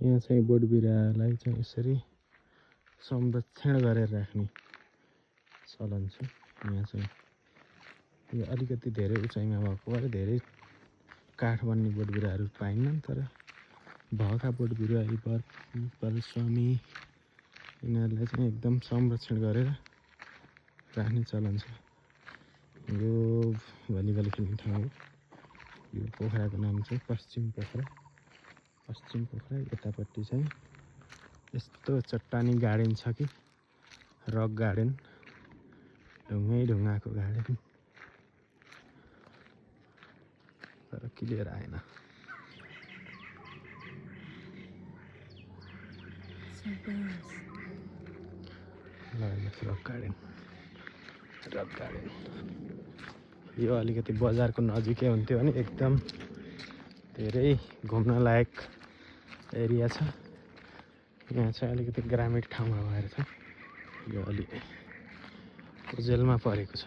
यहाँ चाहिँ बोट बिरुवालाई चाहिँ यसरी संरक्षण गरेर राख्ने चलन छ। यहाँ चाहिँ यो अलिकति धेरै उचाइमा भएको भएर धेरै काठ बन्ने बोट बिरुवाहरू पाइन्नन्, तर भएका बोट बिरुवा बरस्वामी यिनीहरूलाई चाहिँ एकदम संरक्षण गरेर राख्ने चलन छ। यो भलिबल खेल्ने ठाउँ हो। यो पोखराको नाम चाहिँ पश्चिम पोखरा। पश्चिम पोखरा यतापट्टि चाहिँ यस्तो चट्टानी गार्डन छ कि रक गार्डन, ढुङ्गै ढुङ्गाको गार्डन, तर क्लियर आएन। Rock garden, rock garden. यो अलिकति बजारको नजिकै हुन्थ्यो भने एकदम धेरै घुम्न लायक एरिया छ। यहाँ चाहिँ अलिकति ग्रामीण ठाउँमा भएर चाहिँ यो अलि जेलमा परेको छ।